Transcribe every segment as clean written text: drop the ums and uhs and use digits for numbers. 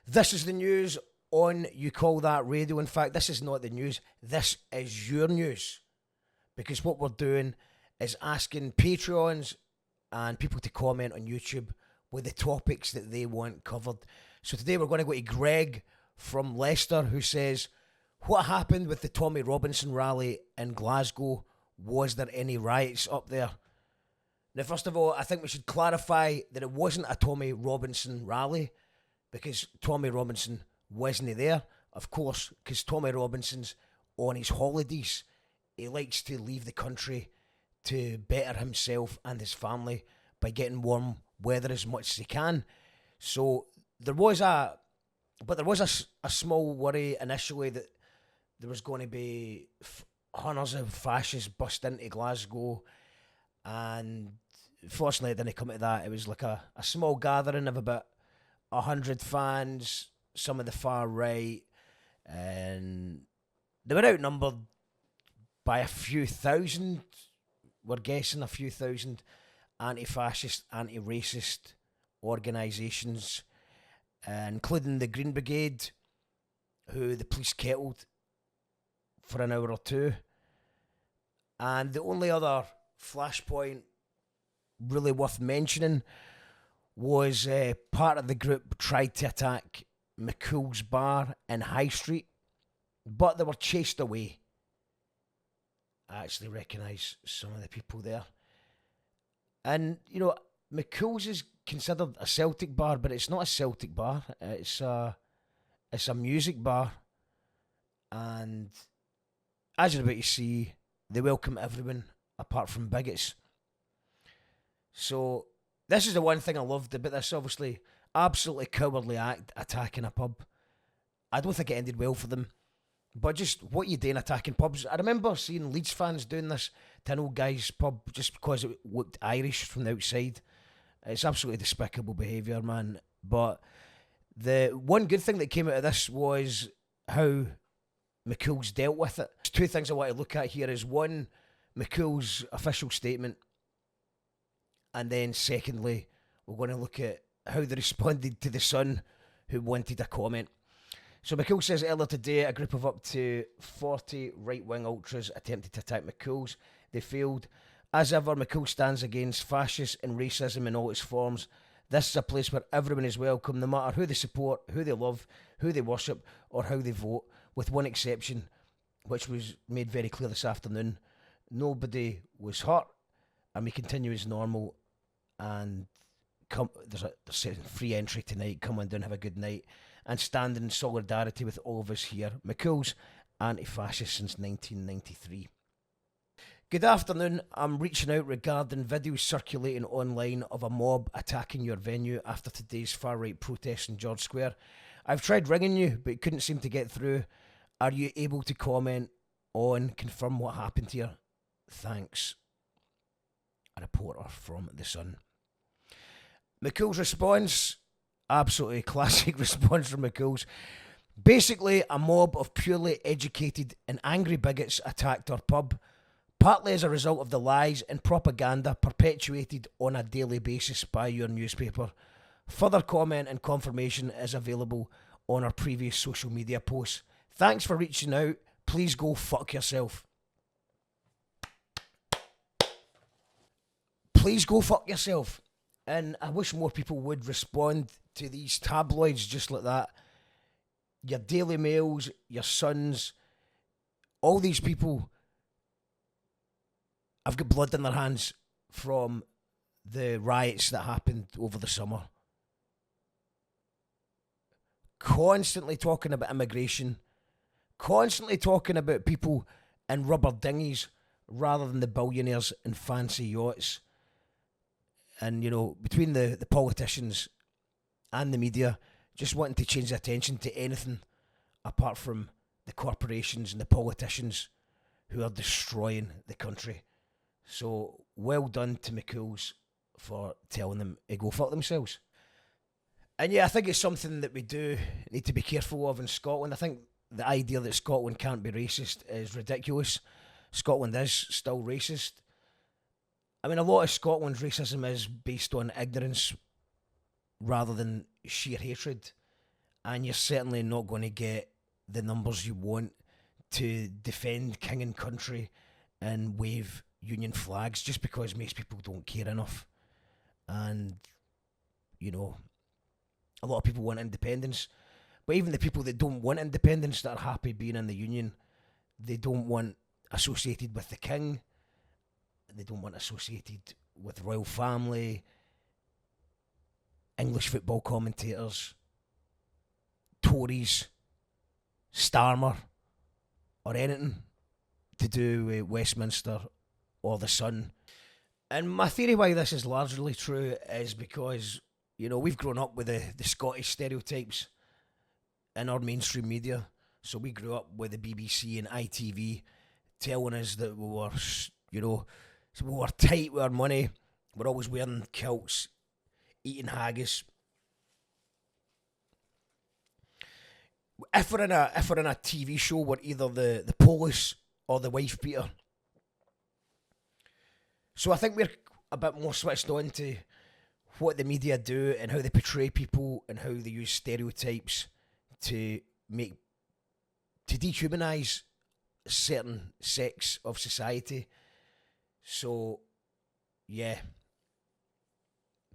This is the news on You Call That Radio. In fact, this is not the news. This is your news. Because what we're doing is asking Patreons and people to comment on YouTube with the topics that they want covered. So today we're going to go to Greg from Leicester, who says, what happened with the Tommy Robinson rally in Glasgow? Was there any riots up there? Now, first of all, I think we should clarify that it wasn't a Tommy Robinson rally, because Tommy Robinson wasn't there, of course, because Tommy Robinson's on his holidays. He likes to leave the country to better himself and his family by getting warm weather as much as he can. So there was a small worry initially that there was going to be hundreds of fascists bust into Glasgow, and fortunately it didn't come to that. It was like a small gathering of about 100 fans, some of the far right, and they were outnumbered by a few thousand. We're guessing a few thousand anti-fascist, anti-racist organisations, including the Green Brigade, who the police kettled for an hour or two. And the only other flashpoint really worth mentioning was part of the group tried to attack McCool's Bar in High Street, but they were chased away. I actually recognise some of the people there. And, you know, McCool's is considered a Celtic bar, but it's not a Celtic bar. It's a music bar. And as you're about to see, they welcome everyone apart from bigots. So this is the one thing I loved about this. Obviously, absolutely cowardly act attacking a pub. I don't think it ended well for them. But just what you do in attacking pubs. I remember seeing Leeds fans doing this to an old guy's pub just because it looked Irish from the outside. It's absolutely despicable behaviour, man. But the one good thing that came out of this was how McCool's dealt with it. There's two things I want to look at here. Is one, McCool's official statement, and then secondly, we're going to look at how they responded to the Sun, who wanted a comment. So McCool says earlier today, a group of up to 40 right-wing ultras attempted to attack McCool's. They failed. As ever, McCool stands against fascists and racism in all its forms. This is a place where everyone is welcome, no matter who they support, who they love, who they worship, or how they vote, with one exception, which was made very clear this afternoon. Nobody was hurt, and we continue as normal. And there's free entry tonight. Come on down, have a good night, and stand in solidarity with all of us here. McCool's anti-fascist since 1993. Good afternoon. I'm reaching out regarding videos circulating online of a mob attacking your venue after today's far-right protest in George Square. I've tried ringing you, but couldn't seem to get through. Are you able to comment on, confirm what happened here? Thanks. A reporter from The Sun. McCool's response, absolutely classic response from McCool's. Basically, a mob of purely educated and angry bigots attacked our pub, partly as a result of the lies and propaganda perpetuated on a daily basis by your newspaper. Further comment and confirmation is available on our previous social media posts. Thanks for reaching out. Please go fuck yourself. Please go fuck yourself. And I wish more people would respond to these tabloids just like that. Your Daily Mails, your Suns, all these people have got blood in their hands from the riots that happened over the summer. Constantly talking about immigration, constantly talking about people in rubber dinghies rather than the billionaires in fancy yachts. And, you know, between the politicians and the media, just wanting to change the attention to anything apart from the corporations and the politicians who are destroying the country. So, well done to McCool's for telling them to go fuck themselves. And yeah, I think it's something that we do need to be careful of in Scotland. I think the idea that Scotland can't be racist is ridiculous. Scotland is still racist. I mean, a lot of Scotland's racism is based on ignorance rather than sheer hatred. and you're certainly not going to get the numbers you want to defend king and country and wave union flags, just because most people don't care enough. And, you know, a lot of people want independence, but even the people that don't want independence, that are happy being in the union, they don't want associated with the king, they don't want associated with the royal family, English football commentators, Tories, Starmer, or anything to do with Westminster or the Sun. And my theory why this is largely true is because, you know, we've grown up with the Scottish stereotypes in our mainstream media. So we grew up with the BBC and ITV telling us that we were, you know, so we were tight with our money, we're always wearing kilts, eating haggis. If we're in a TV show, we're either the police or the wife beater. So I think we're a bit more switched on to what the media do and how they portray people and how they use stereotypes to dehumanise certain sects of society. So, yeah.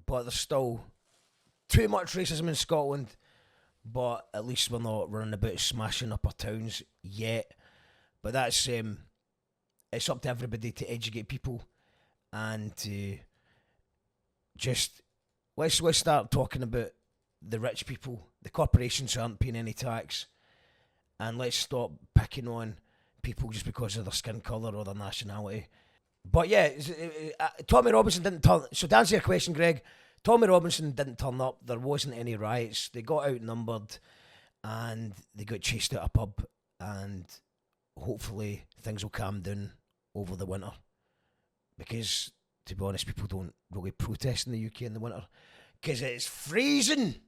But there's still too much racism in Scotland, but at least we're not running about smashing up our towns yet. But that's it's up to everybody to educate people and to just let's start talking about the rich people, the corporations who aren't paying any tax, and let's stop picking on people just because of their skin colour or their nationality. But yeah, Tommy Robinson didn't turn. So to answer your question, Greg, Tommy Robinson didn't turn up. There wasn't any riots. They got outnumbered, and they got chased out of a pub. And hopefully things will calm down over the winter, because to be honest, people don't really protest in the UK in the winter because it's freezing.